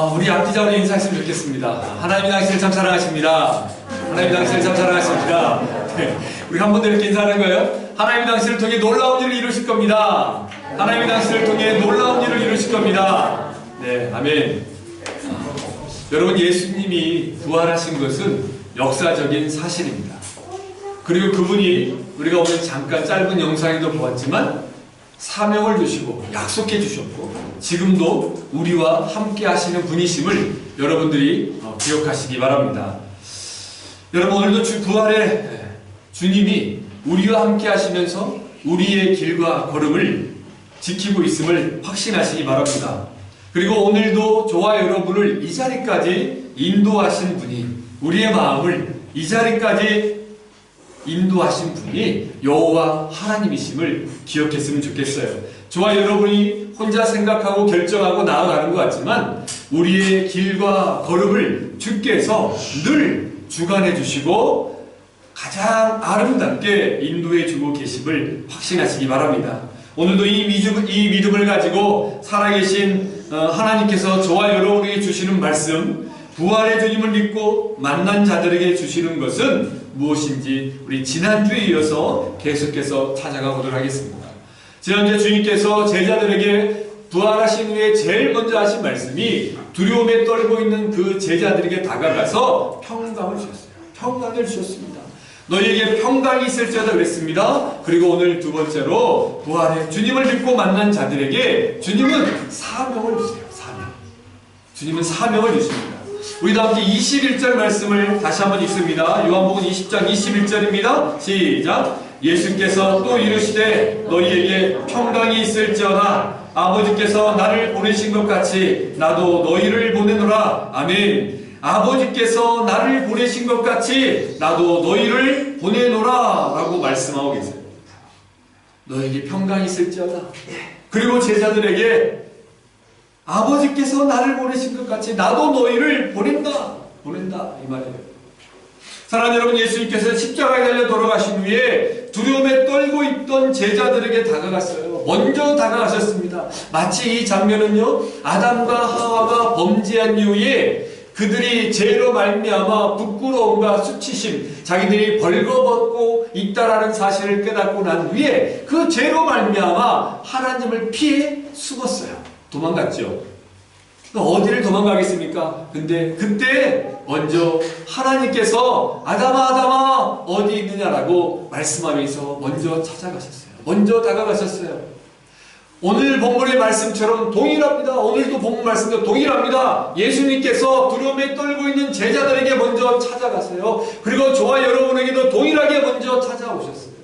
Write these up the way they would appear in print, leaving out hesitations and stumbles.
우리 앞뒤자로 인사했으면 좋겠습니다. 하나님이 당신을 참 사랑하십니다. 하나님이 당신을 참 사랑하십니다. 네, 우리 한 번 더 이렇게 인사하는 거예요. 하나님이 당신을 통해 놀라운 일을 이루실 겁니다. 하나님이 당신을 통해 놀라운 일을 이루실 겁니다. 네, 아멘. 여러분, 예수님이 부활하신 것은 역사적인 사실입니다. 그리고 그분이 우리가 오늘 잠깐 짧은 영상에도 보았지만 사명을 주시고 약속해 주셨고 지금도 우리와 함께 하시는 분이심을 여러분들이 기억하시기 바랍니다. 여러분, 오늘도 부활의 주님이 우리와 함께 하시면서 우리의 길과 걸음을 지키고 있음을 확신하시기 바랍니다. 그리고 오늘도 저와 여러분을 이 자리까지 인도하신 분이, 우리의 마음을 이 자리까지 인도하신 분이 여호와 하나님이심을 기억했으면 좋겠어요. 저와 여러분이 혼자 생각하고 결정하고 나아가는 것 같지만 우리의 길과 걸음을 주께서 늘 주관해 주시고 가장 아름답게 인도해 주고 계심을 확신하시기 바랍니다. 오늘도 이 믿음을 가지고 살아계신 하나님께서 저와 여러분에게 주시는 말씀, 부활의 주님을 믿고 만난 자들에게 주시는 것은 무엇인지 우리 지난주에 이어서 계속해서 찾아가 보도록 하겠습니다. 지난주에 주님께서 제자들에게 부활하신 후에 제일 먼저 하신 말씀이 두려움에 떨고 있는 그 제자들에게 다가가서 평강을 주셨어요. 평강을 주셨습니다. 너희에게 평강이 있을지어다 그랬습니다. 그리고 오늘 두 번째로 부활의 주님을 믿고 만난 자들에게 주님은 사명을 주세요. 사명. 주님은 사명을 주십니다. 우리도 함께 21절 말씀을 다시 한번 읽습니다. 요한복음 20장 21절입니다. 시작. 예수께서 또 이르시되 너희에게 평강이 있을지어다. 아버지께서 나를 보내신 것 같이 나도 너희를 보내노라. 아멘. 아버지께서 나를 보내신 것 같이 나도 너희를 보내노라 라고 말씀하고 계세요. 너에게 평강이 있을지어다. 그리고 제자들에게 아버지께서 나를 보내신 것 같이 나도 너희를 보낸다 이 말이에요. 사랑하는 여러분, 예수님께서 십자가에 달려 돌아가신 후에 두려움에 떨고 있던 제자들에게 다가갔어요. 먼저 다가가셨습니다. 마치 이 장면은요, 아담과 하와가 범죄한 이후에 그들이 죄로 말미암아 부끄러움과 수치심, 자기들이 벌거벗고 있다라는 사실을 깨닫고 난 후에 그 죄로 말미암아 하나님을 피해 숨었어요. 도망갔죠. 어디를 도망가겠습니까? 근데 그때 먼저 하나님께서 아담아 어디 있느냐라고 말씀하면서 먼저 찾아가셨어요. 먼저 다가가셨어요. 오늘 본문의 말씀처럼 동일합니다. 오늘도 본문 말씀도 동일합니다. 예수님께서 두려움에 떨고 있는 제자들에게 먼저 찾아가세요. 그리고 저와 여러분에게도 동일하게 먼저 찾아오셨어요.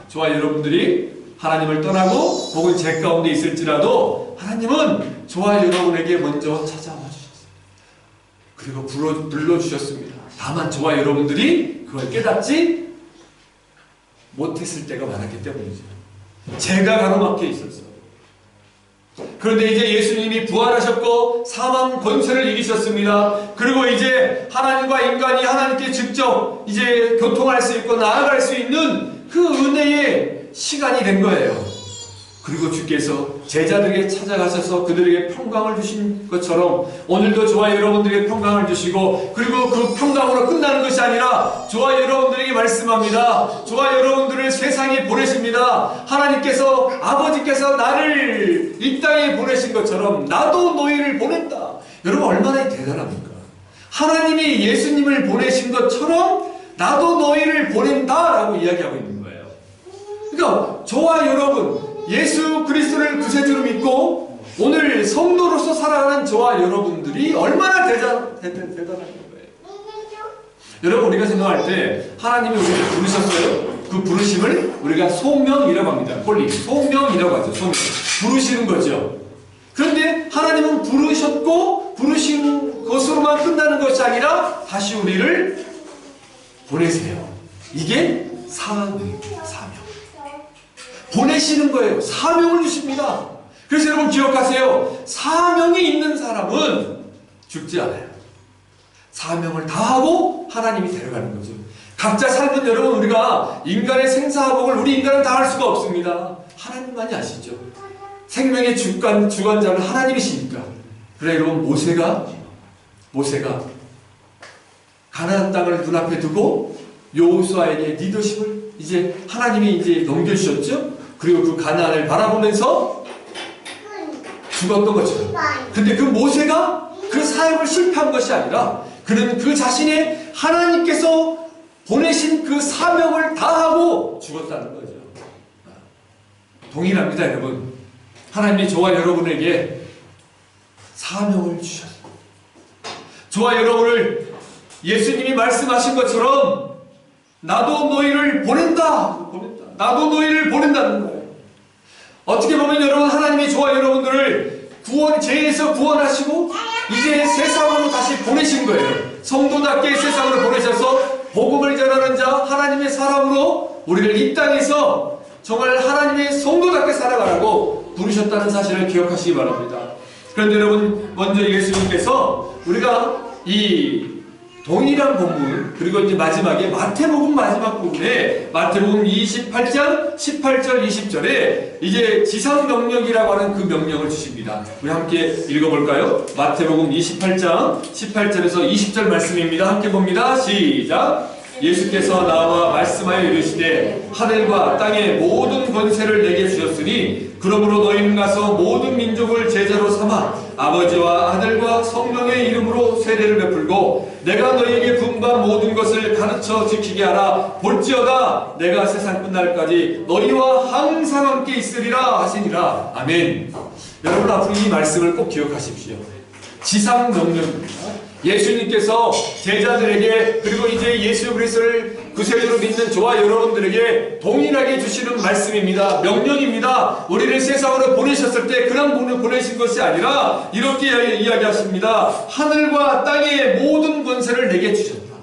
저와 여러분들이 하나님을 떠나고 혹은 죄 가운데 있을지라도 하나님은 저와 여러분에게 먼저 찾아와 주셨어요. 그리고 불러주셨습니다. 다만 저와 여러분들이 그걸 깨닫지 못했을 때가 많았기 때문이죠. 죄가 가로막혀 있었어요. 그런데 이제 예수님이 부활하셨고 사망 권세를 이기셨습니다. 그리고 이제 하나님과 인간이 하나님께 직접 이제 교통할 수 있고 나아갈 수 있는 그 은혜의 시간이 된 거예요. 그리고 주께서 제자들에게 찾아가셔서 그들에게 평강을 주신 것처럼 오늘도 저와 여러분들에게 평강을 주시고, 그리고 그 평강으로 끝나는 것이 아니라 저와 여러분들에게 말씀합니다. 저와 여러분들을 세상에 보내십니다. 하나님께서, 아버지께서 나를 이 땅에 보내신 것처럼 나도 너희를 보낸다. 여러분, 얼마나 대단합니까? 하나님이 예수님을 보내신 것처럼 나도 너희를 보낸다라고 이야기하고 있는 거예요. 그러니까 저와 여러분, 예수 그리스도를 구세주로 믿고 오늘 성도로서 살아가는 저와 여러분들이 얼마나 대단한 거예요. 여러분, 우리가 생각할 때 하나님이 우리를 부르셨어요. 그 부르심을 우리가 소명이라고 합니다. 콜링, 소명이라고 하죠. 소명, 부르시는 거죠. 그런데 하나님은 부르셨고 부르신 것으로만 끝나는 것이 아니라 다시 우리를 보내세요. 이게 사명입니다. 사명. 보내시는 거예요. 사명을 주십니다. 그래서 여러분 기억하세요. 사명이 있는 사람은 죽지 않아요. 사명을 다하고 하나님이 데려가는 거죠. 각자 삶은 여러분, 우리가 인간의 생사화복을 우리 인간은 다 할 수가 없습니다. 하나님만이 아시죠. 생명의 주관자는 하나님이시니까. 그래 여러분, 모세가 모세가 가나안 땅을 눈앞에 두고 여호수아에게 리더십을 이제 하나님이 이제 넘겨주셨죠. 그리고 그 가나안을 바라보면서 죽었던 거죠. 근데 그 모세가 그 사역을 실패한 것이 아니라 그는 그 자신의 하나님께서 보내신 그 사명을 다하고 죽었다는 거죠. 동일합니다, 여러분. 하나님이 저와 여러분에게 사명을 주셨어요. 저와 여러분을 예수님이 말씀하신 것처럼 나도 너희를 보낸다. 나도 너희를 보낸다는 거예요. 어떻게 보면 여러분, 하나님이 저와 여러분들을 죄에서 구원하시고 이제 세상으로 다시 보내신 거예요. 성도답게 세상으로 보내셔서 복음을 전하는 자, 하나님의 사람으로 우리를 이 땅에서 정말 하나님의 성도답게 살아가라고 부르셨다는 사실을 기억하시기 바랍니다. 그런데 여러분, 먼저 예수님께서 우리가 이 동일한 본문, 그리고 이제 마지막에 마태복음 마지막 부분에 마태복음 28장 18절 20절에 이제 지상명령이라고 하는 그 명령을 주십니다. 우리 함께 읽어볼까요? 마태복음 28장 18절에서 20절 말씀입니다. 함께 봅니다. 시작! 예수께서 나와 말씀하여 이르시되 하늘과 땅의 모든 권세를 내게 주셨으니 그러므로 너희는 가서 모든 민족을 제자로 삼아 아버지와 아들과 성령의 이름으로 세례를 베풀고 내가 너희에게 분부한 모든 것을 가르쳐 지키게 하라. 볼지어다 내가 세상 끝날까지 너희와 항상 함께 있으리라 하시니라. 아멘. 여러분, 앞으로 이 말씀을 꼭 기억하십시오. 지상명령입니다. 예수님께서 제자들에게, 그리고 이제 예수 그리스도를 구세주로 믿는 저와 여러분들에게 동일하게 주시는 말씀입니다. 명령입니다. 우리를 세상으로 보내셨을 때 그냥 보내신 것이 아니라 이렇게 이야기하십니다. 하늘과 땅의 모든 권세를 내게 주셨다.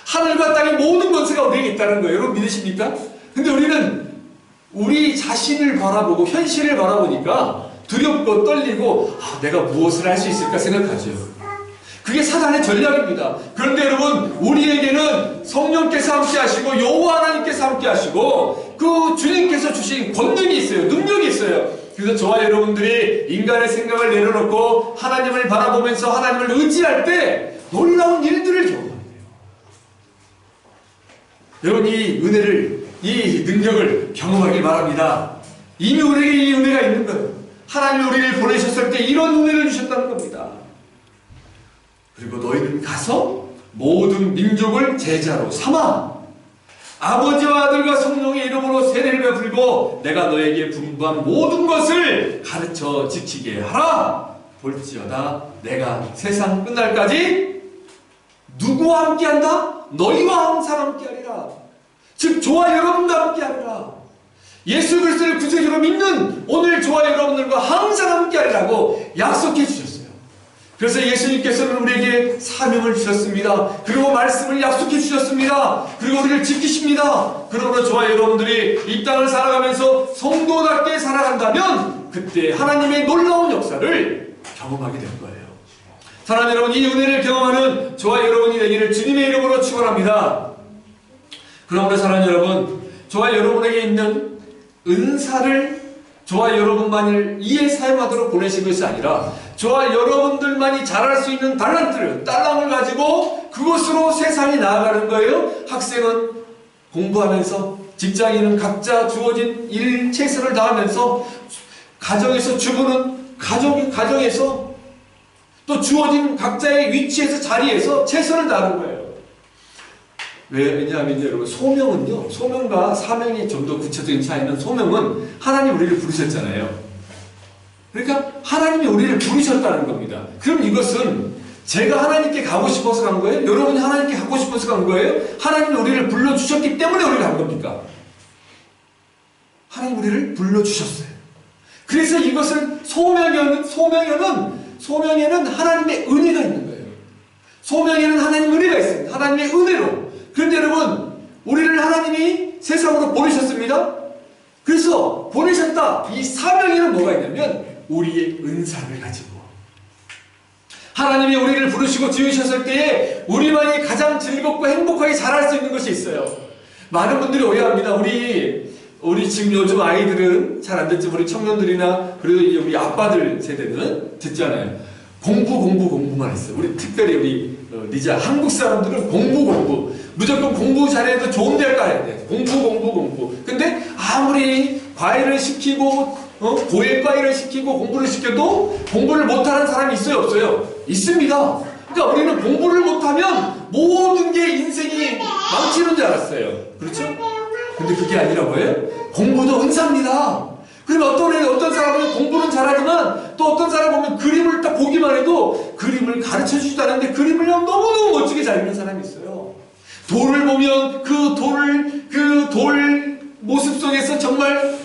하늘과 땅의 모든 권세가 우리에게 있다는 거예요. 여러분 믿으십니까? 근데 우리는 우리 자신을 바라보고 현실을 바라보니까 두렵고 떨리고 내가 무엇을 할 수 있을까 생각하죠. 그게 사단의 전략입니다. 그런데 여러분, 우리에게는 성령께서 함께 하시고 여호와 하나님께서 함께 하시고 그 주님께서 주신 권능이 있어요. 능력이 있어요. 그래서 저와 여러분들이 인간의 생각을 내려놓고 하나님을 바라보면서 하나님을 의지할 때 놀라운 일들을 경험합니다. 여러분, 이 은혜를, 이 능력을 경험하길 바랍니다. 이미 우리에게 이 은혜가 있는 거예요. 하나님이 우리를 보내셨을 때 이런 은혜를 주셨다는 겁니다. 그리고 너희는 가서 모든 민족을 제자로 삼아 아버지와 아들과 성령의 이름으로 세례를 베풀고 내가 너에게 분부한 모든 것을 가르쳐 지키게 하라. 볼지어다 내가 세상 끝날까지 누구와 함께한다? 너희와 항상 함께하리라. 즉 저와 여러분과 함께하리라. 예수 그리스도를 구세주로 믿는 오늘 저와 여러분들과 항상 함께하리라고 약속해 주셨어요. 그래서 예수님께서는 우리에게 사명을 주셨습니다. 그리고 말씀을 약속해 주셨습니다. 그리고 우리를 지키십니다. 그러므로 저와 여러분들이 이 땅을 살아가면서 성도답게 살아간다면 그때 하나님의 놀라운 역사를 경험하게 될 거예요. 사랑하는 여러분, 이 은혜를 경험하는 저와 여러분이 되기를 주님의 이름으로 축원합니다. 그러므로 사랑하는 여러분, 저와 여러분에게 있는 은사를 저와 여러분만을 이에 사용하도록 보내신 것이 아니라 저와 여러분들만이 잘할 수 있는 딸랑을 가지고 그것으로 세상이 나아가는 거예요. 학생은 공부하면서, 직장인은 각자 주어진 일 최선을 다하면서, 가정에서 주부는 가정에서 또 주어진 각자의 위치에서, 자리에서 최선을 다하는 거예요. 왜냐하면 여러분, 소명은요, 소명과 사명이 좀 더 구체적인 차이는, 소명은 하나님 우리를 부르셨잖아요. 그러니까 하나님이 우리를 부르셨다는 겁니다. 그럼 이것은 제가 하나님께 가고 싶어서 간 거예요? 여러분이 하나님께 가고 싶어서 간 거예요? 하나님이 우리를 불러주셨기 때문에 우리가 간 겁니까? 하나님 우리를 불러주셨어요. 그래서 이것은 소명에는 하나님의 은혜가 있는 거예요. 소명에는 하나님의 은혜가 있습니다. 하나님의 은혜로. 그런데 여러분, 우리를 하나님이 세상으로 보내셨습니다. 그래서 보내셨다. 이 사명에는 뭐가 있냐면 우리의 은사를 가지고 하나님이 우리를 부르시고 지으셨을 때에 우리만이 가장 즐겁고 행복하게 자랄 수 있는 것이 있어요. 많은 분들이 오해합니다. 우리 지금 요즘 아이들은 잘 안 듣지, 우리 청년들이나 그래도 우리 아빠들 세대는 듣잖아요. 공부만 했어요. 우리 특별히 우리 리자 한국 사람들은 공부 무조건 공부 잘해도 좋은 대학 가야 돼. 공부. 근데 아무리 과외를 시키고 고액 과외를 시키고 공부를 시켜도 공부를 못하는 사람이 있어요, 없어요? 있습니다. 그러니까 우리는 공부를 못하면 모든 게 인생이 망치는 줄 알았어요. 그렇죠? 근데 그게 아니라 뭐예요? 공부도 은사입니다. 그러면 어떤 사람은 공부는 잘하지만 또 어떤 사람 보면 그림을 딱 보기만 해도 그림을 가르쳐 주지도 않는데 그림을 너무너무 멋지게 잘 그리는 사람이 있어요. 돌을 보면 그 돌 모습 속에서 정말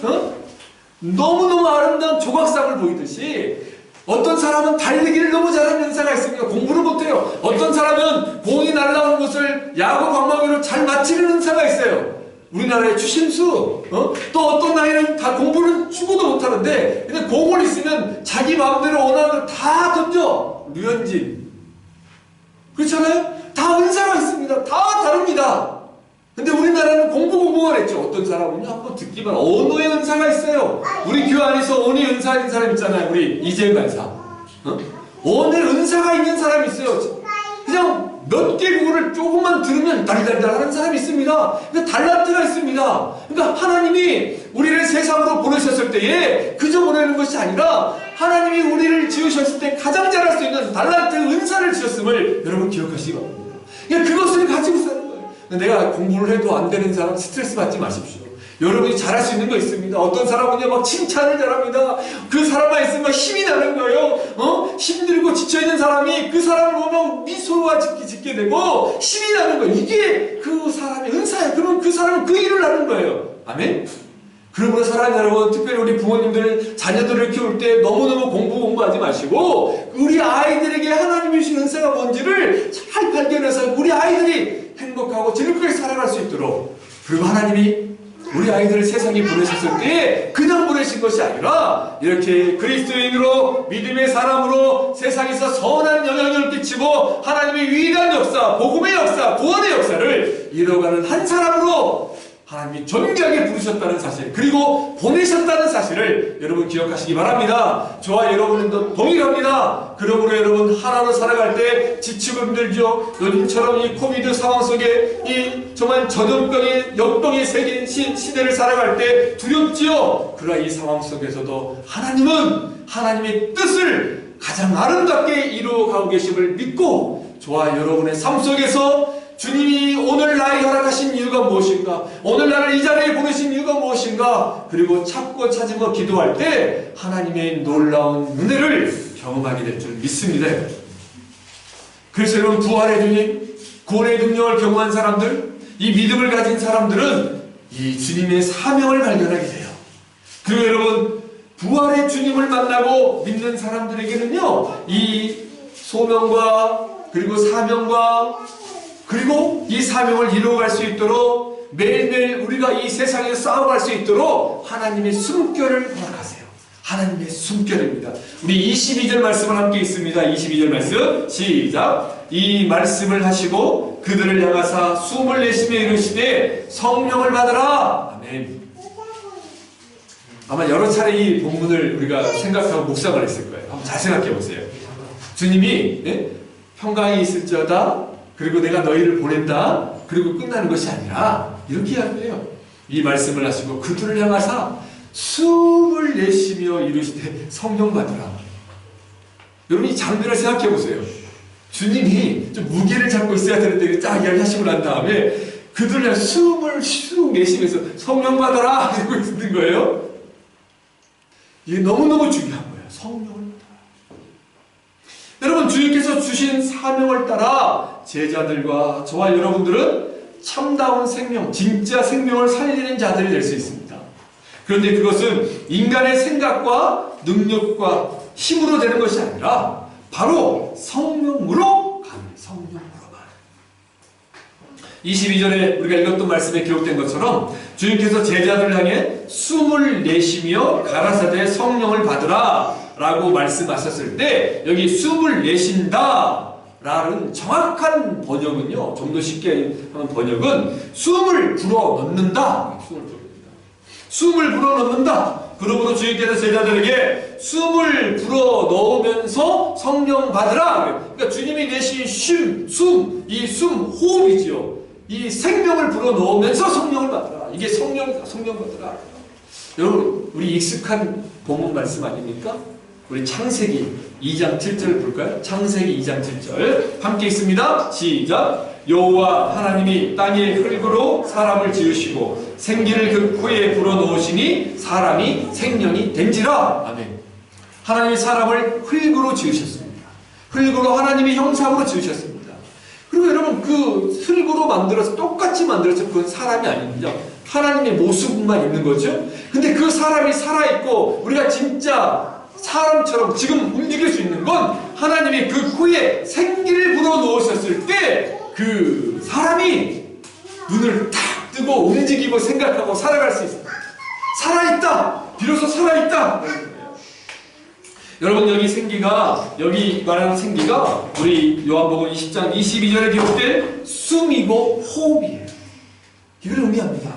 너무너무 아름다운 조각상을 보이듯이 어떤 사람은 달리기를 너무 잘하는 은사가 있으니까 공부를 못해요. 어떤 사람은 공이 날아오는 것을 야구 방망이로 잘 맞히는 은사가 있어요. 우리나라의 추신수, 또 어떤 나이는 다 공부는 죽어도 못하는데, 근데 공을 있으면 자기 마음대로 원하는 걸 다 던져. 류현진. 그렇잖아요? 다 은사가 있습니다. 다 다릅니다. 근데 우리나라는 공부만 했죠. 어떤 사람은요, 한번 듣기만, 언어의 은사가 있어요. 우리 교회 안에서 언어의 은사인 사람 있잖아요. 우리 이재현 간사. 언어의 은사가 있는 사람이 있어요. 그냥 몇 개 구호를 조금만 들으면 달달달 하는 사람이 있습니다. 그러니까 달란트가 있습니다. 그러니까 하나님이 우리를 세상으로 보내셨을 때에 그저 보내는 것이 아니라 하나님이 우리를 지으셨을 때 가장 잘할 수 있는 달란트 은사를 주셨음을 여러분 기억하시기 바랍니다. 그러니까 그것을 가지고 사는 거예요. 내가 공부를 해도 안 되는 사람 스트레스 받지 마십시오. 여러분이 잘할 수 있는 거 있습니다. 어떤 사람은요, 막 칭찬을 잘합니다. 그 사람만 있으면 막 힘이 나는 거예요. 힘들고 지쳐있는 사람이 그 사람을 보면 미소가 짓게 되고 힘이 나는 거예요. 이게 그 사람의 은사예요. 그러면 그 사람은 그 일을 하는 거예요. 아멘? 그러므로 사랑하는 여러분, 특별히 우리 부모님들 자녀들을 키울 때 너무너무 공부하지 마시고 우리 아이들에게 하나님이 주신 은사가 뭔지를 잘 발견해서 우리 아이들이 행복하고 즐겁게 살아갈 수 있도록, 그리고 하나님이 우리 아이들을 세상에 보내셨을 때 그냥 보내신 것이 아니라 이렇게 그리스도인으로 믿음의 사람으로 세상에서 선한 영향력을 끼치고 하나님의 위대한 역사, 복음의 역사, 구원의 역사를 이뤄가는 한 사람으로 하나님이 존귀하게 부르셨다는 사실, 그리고 보내셨다는 사실을 여러분 기억하시기 바랍니다. 저와 여러분도 동일합니다. 그러므로 여러분 하나로 살아갈 때 지치고 힘들죠. 요즘처럼 이 코비드 상황 속에 이 정말 전염병의 역병의 세계 시대를 살아갈 때 두렵지요. 그러나 이 상황 속에서도 하나님은 하나님의 뜻을 가장 아름답게 이루어가고 계심을 믿고 저와 여러분의 삶 속에서 주님이 오늘 나에게 허락하신 이유가 무엇인가? 오늘 나를 이 자리에 보내신 이유가 무엇인가? 그리고 찾고 찾으며 기도할 때 하나님의 놀라운 은혜를 경험하게 될 줄 믿습니다. 그래서 여러분, 부활의 주님, 구원의 능력을 경험한 사람들, 이 믿음을 가진 사람들은 이 주님의 사명을 발견하게 돼요. 그리고 여러분, 부활의 주님을 만나고 믿는 사람들에게는요, 이 소명과 그리고 사명과 그리고 이 사명을 이루어갈 수 있도록 매일매일 우리가 이 세상에 싸워갈 수 있도록 하나님의 숨결을 허락하세요. 하나님의 숨결입니다. 우리 22절 말씀을 함께 있습니다. 22절 말씀 시작. 이 말씀을 하시고 그들을 향하사 숨을 내쉬며 이르시되 성령을 받으라. 아멘. 아마 여러 차례 이 본문을 우리가 생각하고 묵상을 했을 거예요. 한번 잘 생각해 보세요. 주님이 평강이 있을지어다, 그리고 내가 너희를 보낸다, 그리고 끝나는 것이 아니라 이렇게 이야기해요. 이 말씀을 하시고 그들을 향하사 숨을 내쉬며 이르시되 성령 받으라. 여러분, 이 장면을 생각해 보세요. 주님이 좀 무게를 잡고 있어야 되는데 쫙 이야기하시고 난 다음에 그들을 향해 숨을 슉 내쉬면서 성령 받아라 이러고 있는 거예요. 이게 너무너무 중요한 거예요. 성령을 받아라. 여러분, 주님께서 주신 사명을 따라 제자들과 저와 여러분들은 참다운 생명, 진짜 생명을 살리는 자들이 될 수 있습니다. 그런데 그것은 인간의 생각과 능력과 힘으로 되는 것이 아니라 바로 성령으로 가는, 성령으로만. 22절에 우리가 읽었던 말씀에 기록된 것처럼 주님께서 제자들을 향해 숨을 내쉬며 가라사대 성령을 받으라 라고 말씀하셨을 때 여기 숨을 내쉰다 라는 정확한 번역은요, 좀 더 쉽게 하는 번역은 숨을 불어넣는다. 숨을 불어넣는다. 그러므로 주님께서 제자들에게 숨을 불어 넣으면서 성령 받으라. 그러니까 주님이 내신 이 숨 호흡이지요. 이 생명을 불어 넣으면서 성령을 받으라. 이게 성령 받으라. 여러분, 우리 익숙한 본문 말씀 아닙니까? 우리 창세기 2장 7절 볼까요? 창세기 2장 7절 함께 있습니다. 시작. 여호와 하나님이 땅의 흙으로 사람을 지으시고 생기를 그 코에 불어넣으시니 사람이 생명이 된지라. 아멘. 하나님이 사람을 흙으로 지으셨습니다. 흙으로 하나님의 형상으로 지으셨습니다. 그리고 여러분, 그 흙으로 만들어서 똑같이 만들어서 그건 사람이 아닙니다. 하나님의 모습만 있는 거죠. 근데 그 사람이 살아있고 우리가 진짜 사람처럼 지금 움직일 수 있는 건 하나님이 그 코에 생기를 불어넣으셨을 때 그 사람이 눈을 탁 뜨고 움직이고 생각하고 살아갈 수 있어요. 살아있다! 비로소 살아있다! 여러분, 여기 말하는 생기가 우리 요한복음 20장 22절에 기록된 숨이고 호흡이에요. 이걸 의미합니다.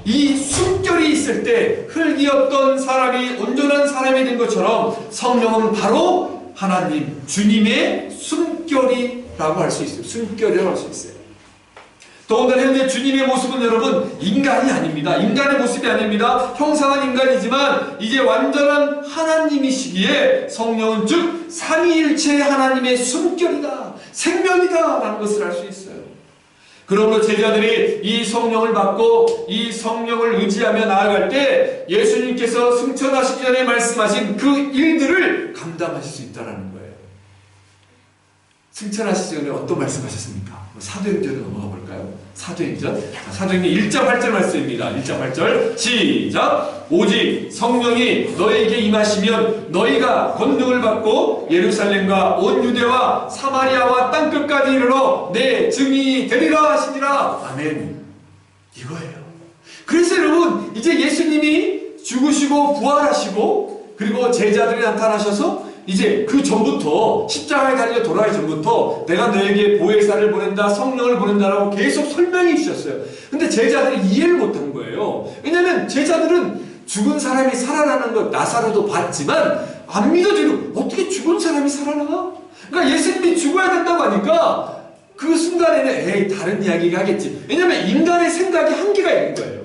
이 숨결이 있을 때 흙이었던 사람이 온전한 사람이 된 것처럼 성령은 바로 하나님, 주님의 숨결이라고 할 수 있어요. 숨결이라고 할 수 있어요. 더군다나 현재 주님의 모습은 여러분 인간이 아닙니다. 인간의 모습이 아닙니다. 형상은 인간이지만 이제 완전한 하나님이시기에 성령은 즉 삼위일체의 하나님의 숨결이다, 생명이다 라는 것을 알 수 있어요. 그러므로 제자들이 이 성령을 받고 이 성령을 의지하며 나아갈 때 예수님께서 승천하시기 전에 말씀하신 그 일들을 감당하실 수 있다는 거예요. 승천하시기 전에 어떤 말씀하셨습니까? 사도행전으로 넘어가 볼까요? 사도행전 1장 8절 말씀입니다. 1장 8절 시작. 오직 성령이 너에게 임하시면 너희가 권능을 받고 예루살렘과 온 유대와 사마리아와 땅끝까지 이르러 내 증인이 되리라 하시니라. 아멘. 이거예요. 그래서 여러분, 이제 예수님이 죽으시고 부활하시고 그리고 제자들이 나타나셔서 이제 그 전부터 십자가에 달려 돌아가기 전부터 내가 너에게 보혜사를 보낸다, 성령을 보낸다라고 계속 설명해 주셨어요. 근데 제자들이 이해를 못한 거예요. 왜냐하면 제자들은 죽은 사람이 살아나는 것 나사로도 봤지만 안 믿어지고 어떻게 죽은 사람이 살아나? 그러니까 예수님이 죽어야 된다고 하니까 그 순간에는 에이 다른 이야기가 하겠지. 왜냐하면 인간의 생각이 한계가 있는 거예요.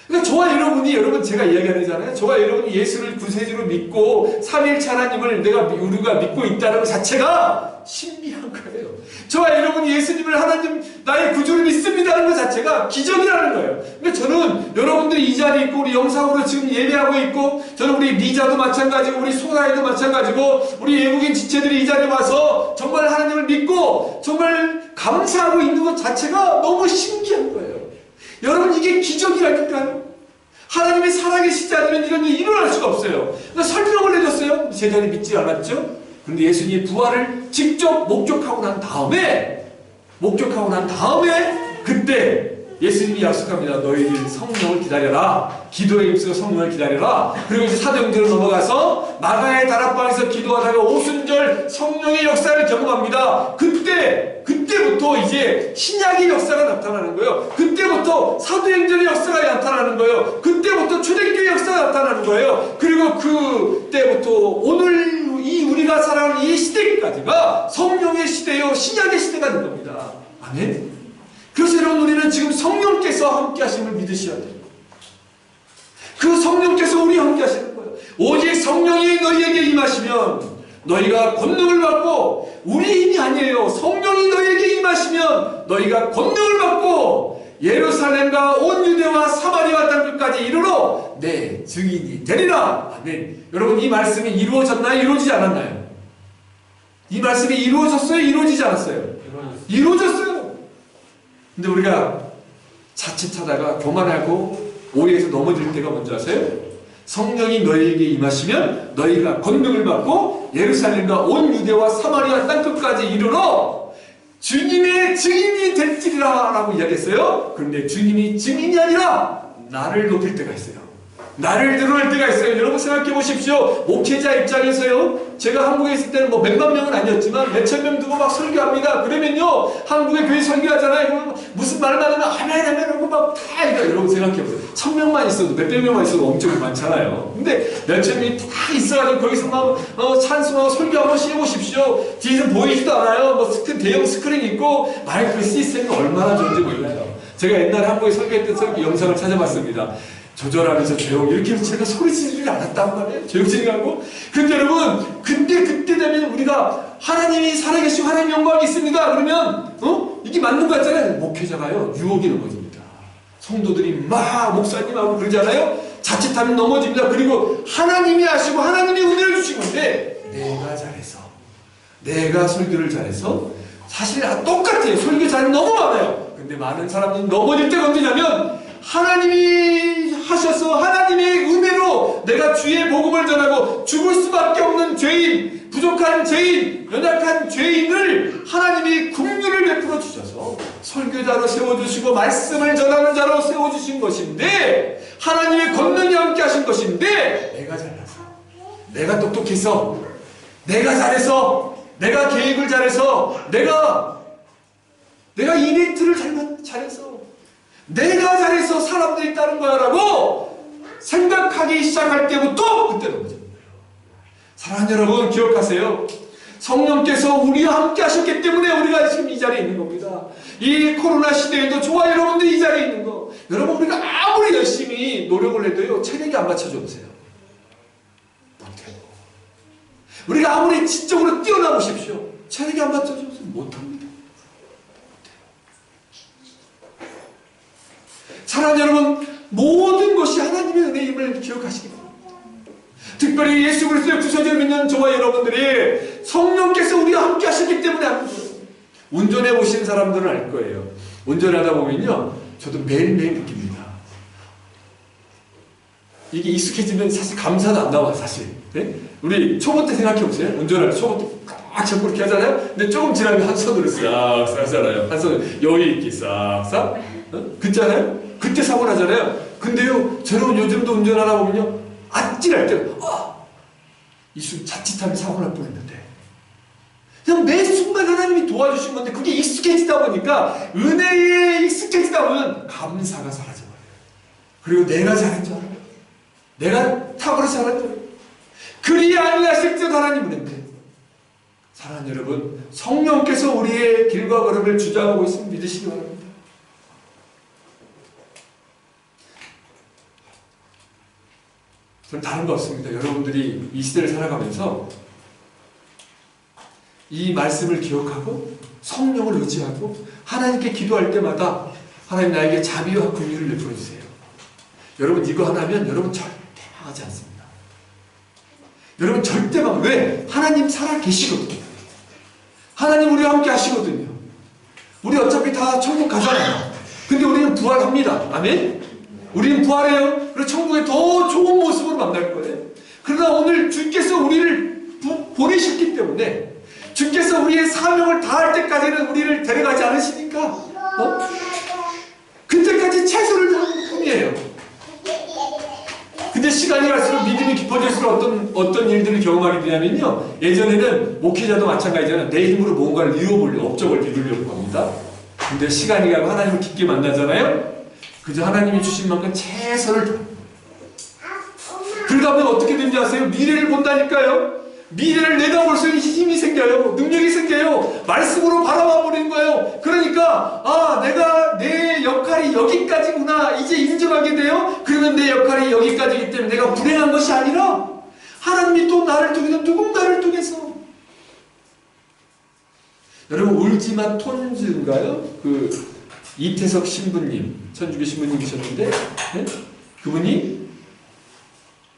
그러니까 저와 여러분이, 여러분 제가 이야기하잖아요. 저와 여러분이 예수를 구세주로 믿고 삼위일체 하나님을 우리가 믿고 있다는 것 자체가 신비한 거예요. 저와 여러분이 예수님을 하나님 나의 구주를 믿습니다는 것 자체가 기적이라는 거예요. 그러니까 저는 여러분들이 이 자리에 있고 우리 영상으로 지금 예배하고 있고 저는 우리 리자도 마찬가지고 우리 소나이도 마찬가지고 우리 외국인 지체들이 이 자리에 와서 정말 하나님을 믿고 정말 감사하고 있는 것 자체가 너무 신기한 거예요. 여러분, 이게 기적이라니까요. 하나님이 살아계시지 않으면 이런 일이 일어날 수가 없어요. 그러니까 설명을 해줬어요. 제자들이 믿지 않았죠. 그런데 예수님이 부활을 직접 목격하고 난 다음에 그때 예수님이 약속합니다. 너희들 성령을 기다려라. 기도에 힘써 성령을 기다려라. 그리고 이제 사도행전으로 넘어가서 마가의 다락방에서 기도하다가 오순절 성령의 역사를 경험합니다. 그때부터 이제 신약의 역사가 나타나는 거예요. 그때부터 사도행전의 역사가 나타나는 거예요. 그때부터 초대교회 역사가 나타나는 거예요. 그리고 그때부터 오늘 이 우리가 살아가는 이 시대까지가 성령의 시대요, 신약의 시대가 된 겁니다. 아멘. 그래서 여러분, 우리는 지금 성령께서 함께 하심을 믿으셔야 돼요. 그 성령께서 우리와 함께 하시는 거예요. 오직 성령이 너희에게 임하시면 너희가 권능을 받고, 우리 힘이 아니에요. 성령이 너희에게 임하시면 너희가 권능을 받고 예루살렘과 온 유대와 사마리아 땅끝까지 이르러 내 증인이 되리라. 아멘. 여러분, 이 말씀이 이루어졌나요? 이루어지지 않았나요? 이 말씀이 이루어졌어요? 이루어지지 않았어요? 이루어졌어요. 근데 우리가 자칫하다가 교만하고 오해에서 넘어질 때가 뭔지 아세요? 성령이 너희에게 임하시면 너희가 권능을 받고 예루살렘과 온 유대와 사마리아 땅끝까지 이르러 주님의 증인이 될지리라 라고 이야기했어요. 그런데 주님이 증인이 아니라 나를 높일 때가 있어요. 나를 드러낼 때가 있어요. 여러분 생각해 보십시오. 목회자 입장에서요. 제가 한국에 있을 때는 뭐 몇만 명은 아니었지만 몇천 명 두고 막 설교합니다. 그러면요. 한국에 교회 설교하잖아요. 그러면 무슨 말만 하면 아멘 아멘 하고 막 다 이거 여러분 생각해 보세요. 1000명만 있어도 몇백 명만 있어도 엄청 많잖아요. 근데 몇천 명이 다 있어가지고 거기서 막 찬송하고 설교 한번 해보십시오. 뒤에서 보이지도 않아요. 뭐 대형 스크린 있고 마이크 시스템이 얼마나 좋은지 몰라요. 제가 옛날에 한국에 설교했던 설교 영상을 찾아봤습니다. 조절하면서 조용히 이렇게 해서 제가 소리 지르지 않았단 말이에요. 조용히. 근데 여러분, 그때 되면 우리가 하나님이 살아계시고 하나님 영광이 있습니다. 그러면, 이게 맞는 거 같잖아요. 목회자가요, 유혹이 넘어집니다. 성도들이 막 목사님하고 그러잖아요. 자칫하면 넘어집니다. 그리고 하나님이 하시고 하나님이 은혜를 주신 건데, 내가 잘해서, 내가 설교를 잘해서, 사실 똑같아요. 설교 잘하면 너무 많아요. 근데 많은 사람들이 넘어질 때가 언제냐면, 하나님이 하셔서 하나님의 은혜로 내가 주의 복음을 전하고 죽을 수밖에 없는 죄인, 부족한 죄인, 연약한 죄인을 하나님이 긍휼을 베풀어 주셔서 설교자로 세워주시고 말씀을 전하는 자로 세워주신 것인데, 하나님의 권능이 함께 하신 것인데, 내가 잘나서, 내가 똑똑해서, 내가 잘해서, 내가 계획을 잘해서, 내가 이벤트를 잘해서, 내가 잘해서 사람들이 따른 거야 라고 생각하기 시작할 때부터 그때 넘어져요. 사랑하는 여러분, 기억하세요. 성령께서 우리와 함께 하셨기 때문에 우리가 지금 이 자리에 있는 겁니다. 이 코로나 시대에도 저와 여러분들이 이 자리에 있는 거, 여러분 우리가 아무리 열심히 노력을 해도요, 체력이 안 맞춰져 보세요. 못해요. 우리가 아무리 지적으로 뛰어나 보십시오. 체력이 안 맞춰져 보세요. 못합니다. 사랑하는 여러분, 모든 것이 하나님의 은혜임을 기억하시기 바랍니다. 특별히 예수 그리스도의 구세주를 믿는 저와 여러분들이 성령께서 우리와 함께 하셨기 때문에 하는 거예요. 운전해 보신 사람들은 알 거예요. 운전하다 보면요, 저도 매일매일 느낍니다. 이게 익숙해지면 사실 감사도 안 나와, 사실. 네? 우리 초보 때 생각해 보세요. 운전할 때 초보 때 딱 잡고 이렇게 하잖아요. 근데 조금 지나면 한 손으로 싹 하잖아요. 한 손으로 여유 있게 싹. 그렇잖아요? 그때 사고 나잖아요. 근데요, 저는 요즘도 운전하다 보면요, 아찔할 때, 이 순간 자칫하면 사고 날 뻔했는데, 그냥 매 순간 하나님이 도와주신 건데, 그게 익숙해지다 보니까, 은혜에 익숙해지다 보면 감사가 사라져버려요. 그리고 내가 잘한 줄 알아요. 내가 탁월히 잘한 줄 알아요. 그리 아니하실 듯 하나님 은혜인데, 사랑하는 여러분, 성령께서 우리의 길과 걸음을 주장하고 있음을 믿으시기 바랍니다. 저는 다른 거 없습니다. 여러분들이 이 시대를 살아가면서 이 말씀을 기억하고 성령을 의지하고 하나님께 기도할 때마다 하나님 나에게 자비와 긍휼을 베풀어 주세요. 여러분 이거 하나면 여러분 절대 망하지 않습니다. 여러분 절대 왜? 하나님 살아 계시거든요. 하나님 우리와 함께 하시거든요. 우리 어차피 다 천국 가잖아요. 근데 우리는 부활합니다. 아멘? 우리는 부활해요. 그래서 천국에 더 좋은 모습으로 만날 거예요. 그러나 오늘 주께서 우리를 보내셨기 때문에, 주께서 우리의 사명을 다할 때까지는 우리를 데려가지 않으시니까, 그때까지 최선을 다하는 뿐이에요. 근데 시간이 갈수록 믿음이 깊어질수록 어떤 일들을 경험하게 되냐면요, 예전에는 목회자도 마찬가지잖아요. 내 힘으로 뭔가를 이루어보려고, 업적을 이루려고 합니다. 근데 시간이 가고 하나님을 깊게 만나잖아요. 그저 하나님이 주신 만큼 최선을 다합니다. 그러다 보면 어떻게 되는지 아세요? 미래를 본다니까요. 미래를 내다볼 수 있는 힘이 생겨요. 능력이 생겨요. 말씀으로 바라봐 버리는 거예요. 그러니까 내가 내 역할이 여기까지구나 이제 인정하게 돼요. 그러면 내 역할이 여기까지이기 때문에 내가 불행한 것이 아니라 하나님이 또 나를 통해서 누군가를 통해서, 여러분 울지마 톤즈인가요? 이태석 신부님, 천주교 신부님이셨는데, 네? 그분이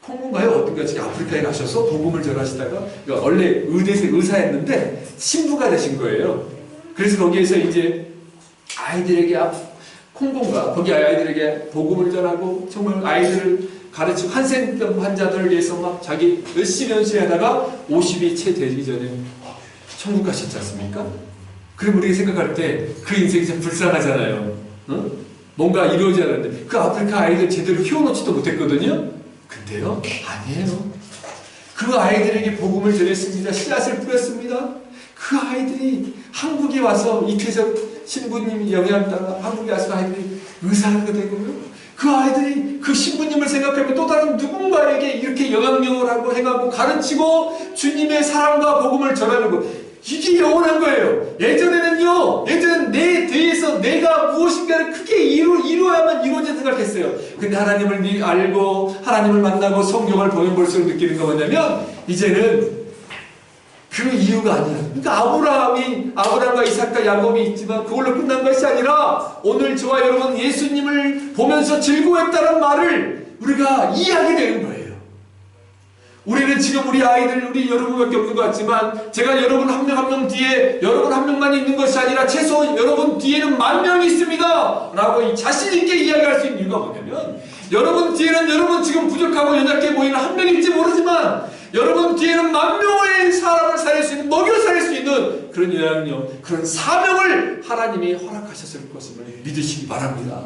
콩고인가요? 어딘가 지금 아프리카에 가셔서 복음을 전하시다가, 원래 의사였는데 신부가 되신 거예요. 그래서 거기에서 이제 아이들에게, 콩고인가? 거기 아이들에게 복음을 전하고 정말 아이들을 가르치고 한센병 환자들을 위해서 막 자기 열심히 하다가 50이 채 되기 전에 천국 가셨지 않습니까? 그럼 우리가 생각할 때 그 인생이 참 불쌍하잖아요. 뭔가 이루어져야 하는데 그 아프리카 아이들 제대로 키워놓지도 못했거든요. 근데요, 아니에요. 그 아이들에게 복음을 전했습니다. 씨앗을 뿌렸습니다. 그 아이들이 한국에 와서 이태석 신부님이 영향을 따라 한국에 와서 아이들이 의사가 되고요. 그 아이들이 그 신부님을 생각하면 또 다른 누군가에게 이렇게 영향력을 하고 행하고 가르치고 주님의 사랑과 복음을 전하는 것. 이게 영원한 거예요. 예전에는 내 대해서 내가 무엇인가를 크게 이루어야만 이루어진 생각했어요. 근데 하나님을 알고 하나님을 만나고 성경을 보면 볼수록 느끼는 거 뭐냐면 이제는 그 이유가 아니야. 그러니까 아브라함과 이삭과 야곱이 있지만 그걸로 끝난 것이 아니라 오늘 저와 여러분 예수님을 보면서 즐거워했다는 말을 우리가 이해하게 되는 거예요. 우리는 지금 우리 아이들, 우리 여러분밖에 없는 것 같지만 제가 여러분 한 명 한 명 뒤에 여러분 한 명만 있는 것이 아니라 최소 여러분 뒤에는 10,000명이 있습니다 라고 자신 있게 이야기할 수 있는 이유가 뭐냐면 여러분 뒤에는 여러분 지금 부족하고 연약해 보이는 한 명일지 모르지만 여러분 뒤에는 10,000명의 사람을 살릴 수 있는, 먹여 살릴 수 있는 그런 영향력, 그런 사명을 하나님이 허락하셨을 것을 믿으시기 바랍니다.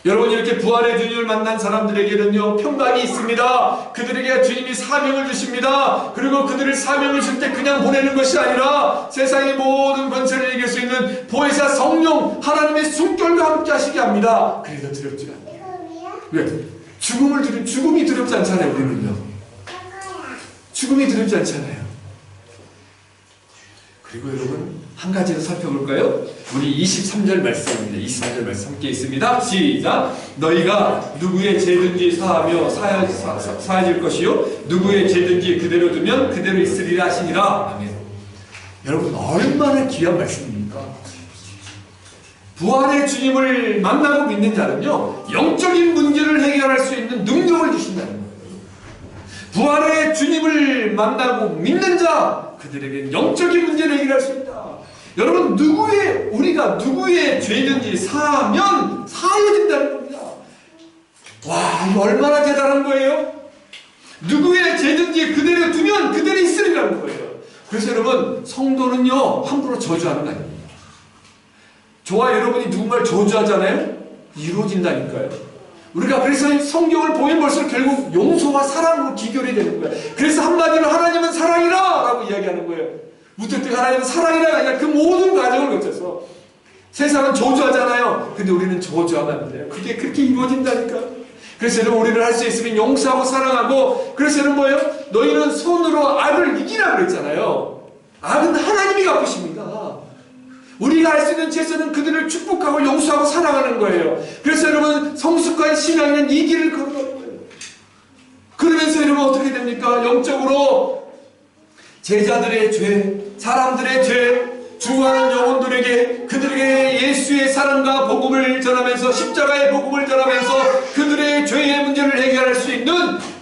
여러분 이렇게 부활의 주님을 만난 사람들에게는요 평강이 있습니다. 그들에게 주님이 사명을 주십니다. 그리고 그들을 사명을 줄 때 그냥 보내는 것이 아니라 세상의 모든 권세를 이길 수 있는 보혜사 성령 하나님의 숨결과 함께 하시게 합니다. 그래서 두렵지 않아요. 왜? 죽음이 두렵지 않잖아요. 우리는요 죽음이 두렵지 않잖아요. 그리고 여러분 한 가지 더 살펴볼까요? 우리 23절 말씀입니다. 23절 말씀 함께 있습니다. 시작! 너희가 누구의 죄든지 사하며 사해질 것이요 누구의 죄든지 그대로 두면 그대로 있으리라 하시니라. 아멘. 여러분 얼마나 귀한 말씀입니까? 부활의 주님을 만나고 믿는 자는요 영적인 문제를 해결할 수 있는 능력을 주신다는 거예요. 부활의 주님을 만나고 믿는 자 그들에게 영적인 문제를 해결할 수 있다. 여러분 우리가 누구의 죄든지 사하면 사해진다는 겁니다. 와 이거 얼마나 대단한 거예요. 누구의 죄든지 그대로 두면 그대로 있으리라는 거예요. 그래서 여러분 성도는요 함부로 저주하는 거 아닙니다. 저와 여러분이 누군가를 저주하잖아요. 이루어진다니까요. 우리가 그래서 성경을 보면 볼수록 결국 용서와 사랑으로 기결이 되는 거예요. 그래서 한마디로 하나님은 사랑이라 라고 이야기하는 거예요. 무턱대고 하나님은 사랑이라가 아니라 그 모든 과정을 거쳐서 세상은 저주하잖아요. 근데 우리는 저주하면 안 돼요. 그게 그렇게 이루어진다니까. 그래서 여러분 우리를 할 수 있으면 용서하고 사랑하고 그래서 여러분 뭐예요? 너희는 손으로 악을 이기라 그랬잖아요. 악은 하나님이 갚으십니다. 우리가 할 수 있는 최선은 그들을 축복하고 용서하고 사랑하는 거예요. 그래서 여러분 성숙한 신앙은 이 길을 걸어가는 거예요. 그러면서 여러분 어떻게 됩니까? 영적으로 제자들의 죄, 사람들의 죄, 죽어가는 영혼들에게 그들에게 예수의 사랑과 복음을 전하면서 십자가의 복음을 전하면서 그들의 죄의 문제를 해결할 수 있는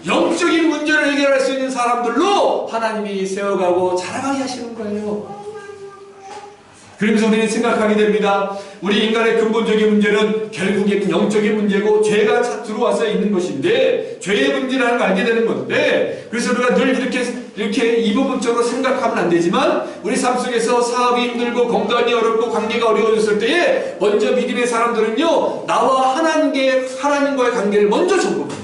영적인 문제를 해결할 수 있는 사람들로 하나님이 세워가고 자라가게 하시는 거예요. 그러면서 우리는 생각하게 됩니다. 우리 인간의 근본적인 문제는 결국에는 영적인 문제고 죄가 들어와서 있는 것인데 죄의 문제라는 걸 알게 되는 건데 그래서 우리가 늘 이렇게 이 부분적으로 생각하면 안 되지만 우리 삶 속에서 사업이 힘들고 건강이 어렵고 관계가 어려워졌을 때에 먼저 믿음의 사람들은요 나와 하나님과의 관계를 먼저 점검합니다.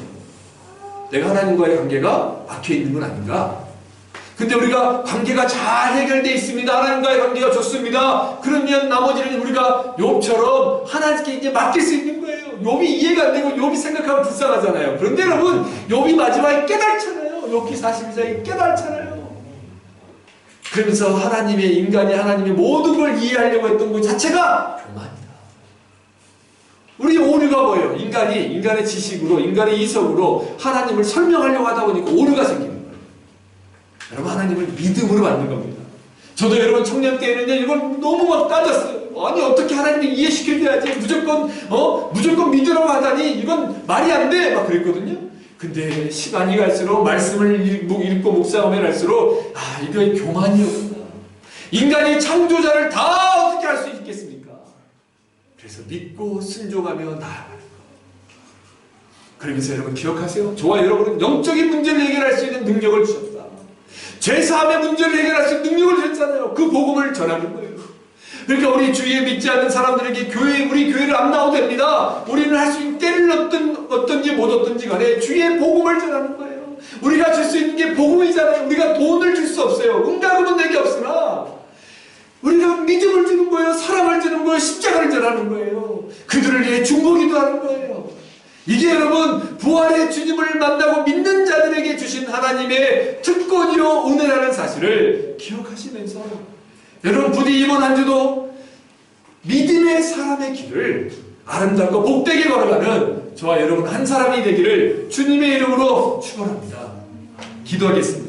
내가 하나님과의 관계가 막혀있는 건 아닌가? 근데 우리가 관계가 잘 해결되어 있습니다. 하나님과의 관계가 좋습니다. 그러면 나머지는 우리가 욥처럼 하나님께 이제 맡길 수 있는 거예요. 욥이 이해가 안 되고 욥이 생각하면 불쌍하잖아요. 그런데 여러분 욥이 마지막에 깨달잖아요. 욥기 42장에 깨달잖아요. 그러면서 인간이 하나님의 모든 걸 이해하려고 했던 것 자체가 교만이다. 우리 오류가 뭐예요? 인간의 지식으로 인간의 이성으로 하나님을 설명하려고 하다 보니까 오류가 생깁니다. 여러분 하나님을 믿음으로 만든 겁니다. 저도 여러분 청년 때에는요 이걸 너무 막 따졌어요. 아니 어떻게 하나님을 이해시켜줘야지 무조건 믿으라고 하다니 이건 말이 안 돼 막 그랬거든요. 근데 시간이 갈수록 말씀을 읽고 묵상하면 할수록 이건 교만이었구나. 인간이 창조자를 다 어떻게 할 수 있겠습니까? 그래서 믿고 순종하며 나아가는 거. 그러면서 여러분 기억하세요. 저와 여러분은 영적인 문제를 해결할 수 있는 능력을 주셨다. 죄사함의 문제를 해결할 수 있는 능력을 줬잖아요. 그 복음을 전하는 거예요. 그러니까 우리 주위에 믿지 않는 사람들에게 우리 교회를 안 나와도 됩니다. 우리는 할 수 있는 때를 얻든지 못 얻든지 간에 주의 복음을 전하는 거예요. 우리가 줄 수 있는 게 복음이잖아요. 우리가 돈을 줄 수 없어요. 은가금은 내게 없으나 우리가 믿음을 주는 거예요. 사랑을 주는 거예요. 십자가를 전하는 거예요. 그들을 위해 중보기도 하는 거예요. 이게 여러분 부활의 주님을 만나고 믿는 자들에게 주신 하나님의 특권이요 은혜라는 사실을 기억하시면서 여러분 부디 이번 한 주도 믿음의 사람의 길을 아름답고 복되게 걸어가는 저와 여러분 한 사람이 되기를 주님의 이름으로 축원합니다. 기도하겠습니다.